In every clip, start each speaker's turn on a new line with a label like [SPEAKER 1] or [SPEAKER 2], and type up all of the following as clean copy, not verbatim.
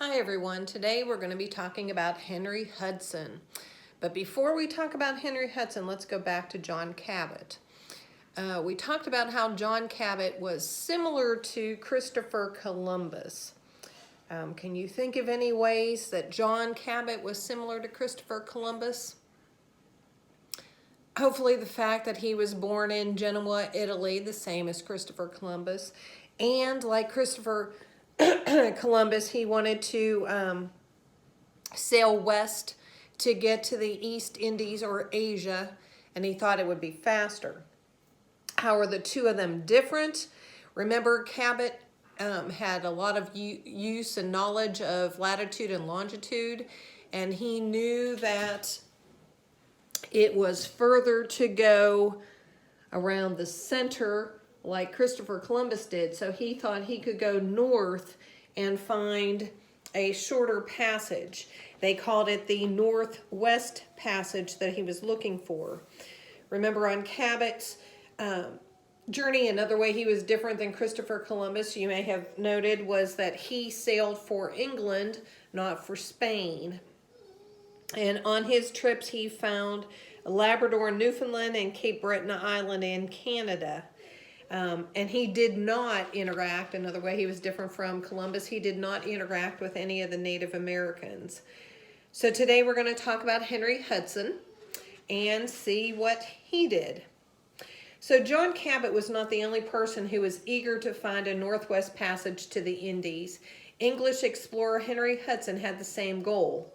[SPEAKER 1] Hi everyone, today we're going to be talking about Henry Hudson. But before we talk about Henry Hudson, let's go back to John Cabot. We talked about how John Cabot was similar to Christopher Columbus. Can you think of any ways that John Cabot was similar to Christopher Columbus? Hopefully the fact that he was born in Genoa, Italy, the same as Christopher Columbus. And like Christopher Columbus, he wanted to sail west to get to the East Indies or Asia, and he thought it would be faster. How are the two of them different? Remember, Cabot had a lot of use and knowledge of latitude and longitude, and he knew that it was further to go around the center like Christopher Columbus did, so he thought he could go north and find a shorter passage. They called it the Northwest Passage that he was looking for. Remember, on Cabot's journey, another way he was different than Christopher Columbus, you may have noted, was that he sailed for England, not for Spain. And on his trips, he found Labrador, Newfoundland, and Cape Breton Island in Canada. And he did not interact, another way he was different from Columbus, he did not interact with any of the Native Americans. So today we're going to talk about Henry Hudson and see what he did. So John Cabot was not the only person who was eager to find a Northwest Passage to the Indies. English explorer Henry Hudson had the same goal.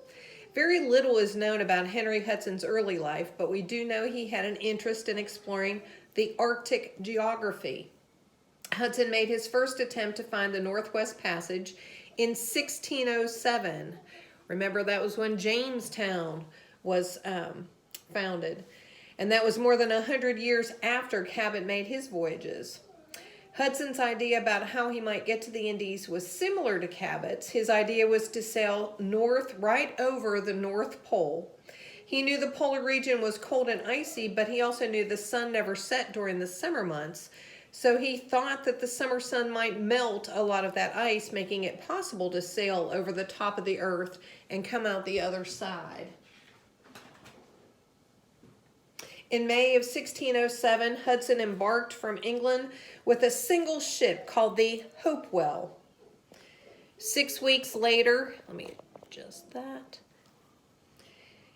[SPEAKER 1] Very little is known about Henry Hudson's early life, but we do know he had an interest in exploring the Arctic geography. Hudson made his first attempt to find the Northwest Passage in 1607. Remember, that was when Jamestown was founded, and that was more than 100 years after Cabot made his voyages. Hudson's idea about how he might get to the Indies was similar to Cabot's. His idea was to sail north right over the North Pole. He knew the polar region was cold and icy, but he also knew the sun never set during the summer months. So he thought that the summer sun might melt a lot of that ice, making it possible to sail over the top of the earth and come out the other side. In May of 1607, Hudson embarked from England with a single ship called the Hopewell. 6 weeks later, let me adjust that.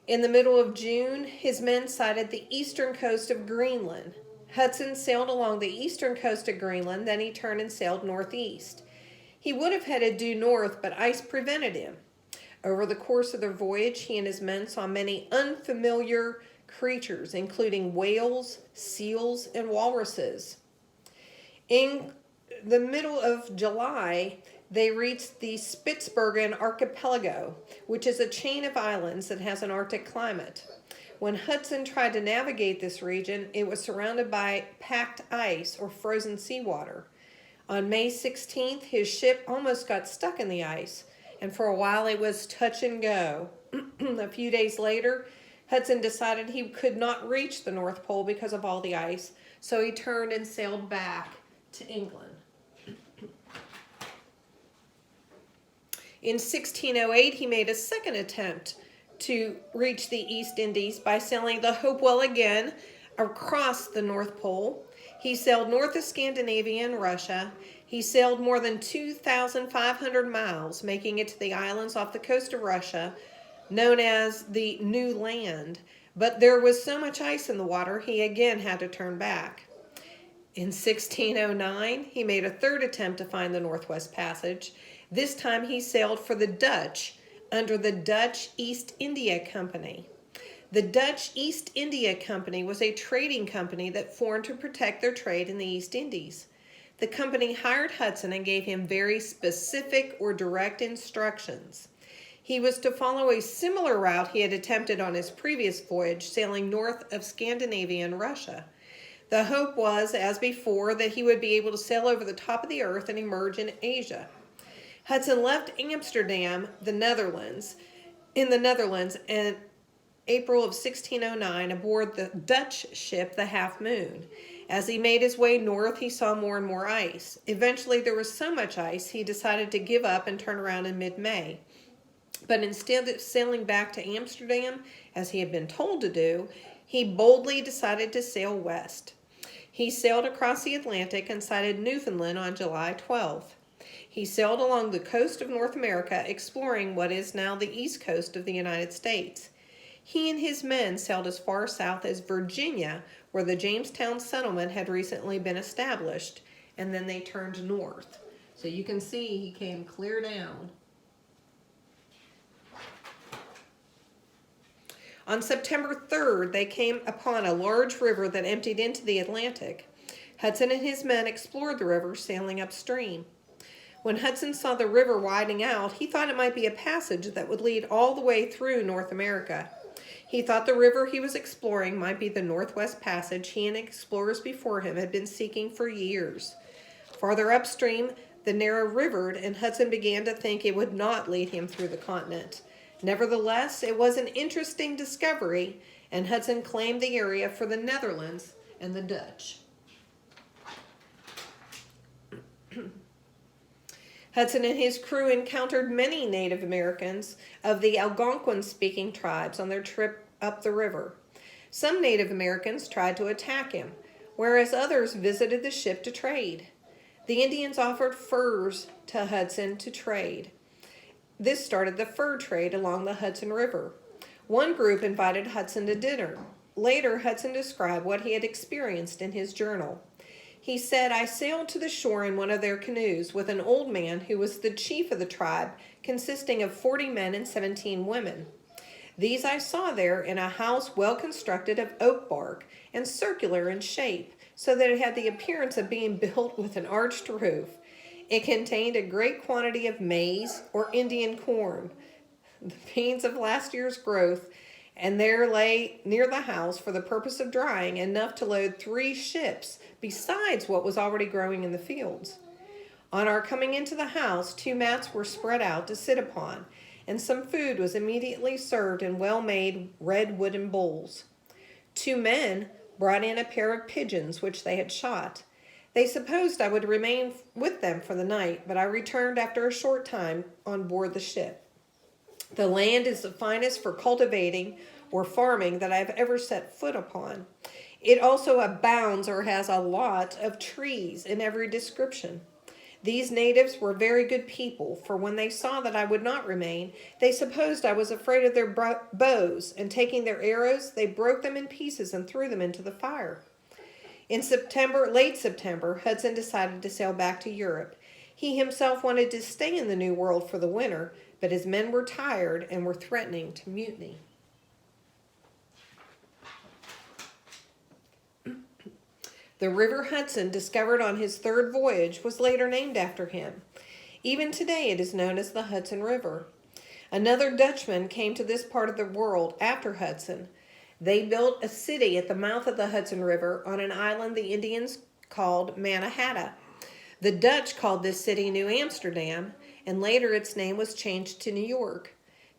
[SPEAKER 1] In the middle of June, his men sighted the eastern coast of Greenland. Hudson sailed along the eastern coast of Greenland, then he turned and sailed northeast. He would have headed due north, but ice prevented him. Over the course of their voyage, he and his men saw many unfamiliar creatures, including whales, seals, and walruses. In the middle of July, they reached the Spitsbergen Archipelago, which is a chain of islands that has an Arctic climate. When Hudson tried to navigate this region, it was surrounded by packed ice or frozen seawater. On May 16th, his ship almost got stuck in the ice, and for a while it was touch and go. A few days later, Hudson decided he could not reach the North Pole because of all the ice, so he turned and sailed back to England. In 1608, he made a second attempt to reach the East Indies by sailing the Hopewell again across the North Pole. He sailed north of Scandinavia and Russia. He sailed more than 2,500 miles, making it to the islands off the coast of Russia, known as the New Land, but there was so much ice in the water he again had to turn back. In 1609, he made a third attempt to find the Northwest Passage. This time he sailed for the Dutch under the Dutch East India Company. The Dutch East India Company was a trading company that formed to protect their trade in the East Indies. The company hired Hudson and gave him very specific or direct instructions. He was to follow a similar route he had attempted on his previous voyage, sailing north of Scandinavia and Russia. The hope was, as before, that he would be able to sail over the top of the earth and emerge in Asia. Hudson left Amsterdam, in the Netherlands, in April of 1609 aboard the Dutch ship, the Half Moon. As he made his way north, he saw more and more ice. Eventually, there was so much ice, he decided to give up and turn around in mid-May. But instead of sailing back to Amsterdam, as he had been told to do, he boldly decided to sail west. He sailed across the Atlantic and sighted Newfoundland on July 12th. He sailed along the coast of North America, exploring what is now the east coast of the United States. He and his men sailed as far south as Virginia, where the Jamestown settlement had recently been established, and then they turned north. So you can see he came clear down. On September 3rd, they came upon a large river that emptied into the Atlantic. Hudson and his men explored the river, sailing upstream. When Hudson saw the river widening out, he thought it might be a passage that would lead all the way through North America. He thought the river he was exploring might be the Northwest Passage he and explorers before him had been seeking for years. Farther upstream, the narrow rivered, and Hudson began to think it would not lead him through the continent. Nevertheless, it was an interesting discovery, and Hudson claimed the area for the Netherlands and the Dutch. Hudson and his crew encountered many Native Americans of the Algonquin-speaking tribes on their trip up the river. Some Native Americans tried to attack him, whereas others visited the ship to trade. The Indians offered furs to Hudson to trade. This started the fur trade along the Hudson River. One group invited Hudson to dinner. Later, Hudson described what he had experienced in his journal. He said, "I sailed to the shore in one of their canoes with an old man who was the chief of the tribe, consisting of 40 men and 17 women. These I saw there in a house well constructed of oak bark and circular in shape, so that it had the appearance of being built with an arched roof. It contained a great quantity of maize or Indian corn, the beans of last year's growth, and there lay near the house for the purpose of drying enough to load 3 ships, besides what was already growing in the fields. On our coming into the house, 2 mats were spread out to sit upon, and some food was immediately served in well-made red wooden bowls. 2 men brought in a pair of pigeons which they had shot. They supposed I would remain with them for the night, but I returned after a short time on board the ship. The land is the finest for cultivating or farming that I have ever set foot upon. It also abounds or has a lot of trees in every description. These natives were very good people, for when they saw that I would not remain, they supposed I was afraid of their bows, and taking their arrows, they broke them in pieces and threw them into the fire." In late September, Hudson decided to sail back to Europe. He himself wanted to stay in the New World for the winter, but his men were tired and were threatening to mutiny. The river Hudson, discovered on his 3rd voyage, was later named after him. Even today it is known as the Hudson River. Another Dutchman came to this part of the world after Hudson. They built a city at the mouth of the Hudson River on an island the Indians called Mannahatta. The Dutch called this city New Amsterdam, and later its name was changed to New York.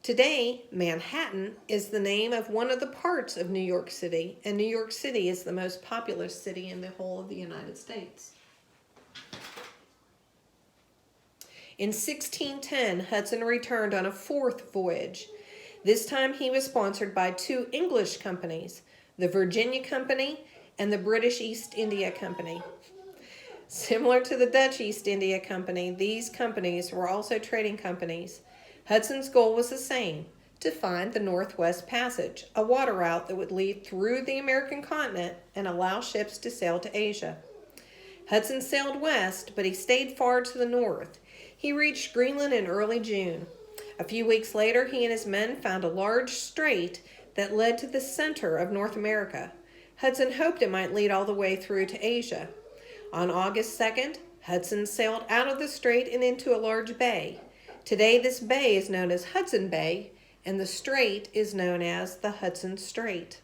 [SPEAKER 1] Today, Manhattan is the name of one of the parts of New York City, and New York City is the most populous city in the whole of the United States. In 1610, Hudson returned on a 4th voyage. This time he was sponsored by 2 English companies, the Virginia Company and the British East India Company. Similar to the Dutch East India Company, these companies were also trading companies. Hudson's goal was the same, to find the Northwest Passage, a water route that would lead through the American continent and allow ships to sail to Asia. Hudson sailed west, but he stayed far to the north. He reached Greenland in early June. A few weeks later, he and his men found a large strait that led to the center of North America. Hudson hoped it might lead all the way through to Asia. On August 2nd, Hudson sailed out of the strait and into a large bay. Today, this bay is known as Hudson Bay, and the strait is known as the Hudson Strait.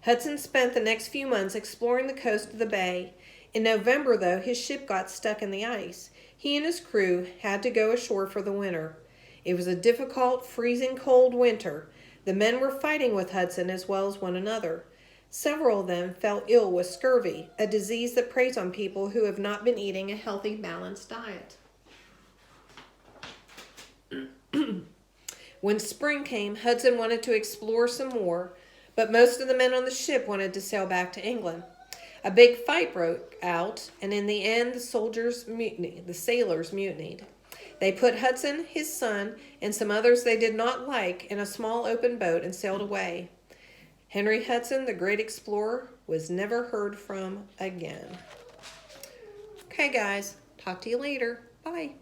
[SPEAKER 1] Hudson spent the next few months exploring the coast of the bay. In November, though, his ship got stuck in the ice. He and his crew had to go ashore for the winter. It was a difficult, freezing cold winter. The men were fighting with Hudson as well as one another. Several of them fell ill with scurvy, a disease that preys on people who have not been eating a healthy, balanced diet. When spring came, Hudson wanted to explore some more, but most of the men on the ship wanted to sail back to England. A big fight broke out, and in the end, the sailors mutinied. They put Hudson, his son, and some others they did not like in a small open boat and sailed away. Henry Hudson, the great explorer, was never heard from again. Okay, guys, talk to you later. Bye.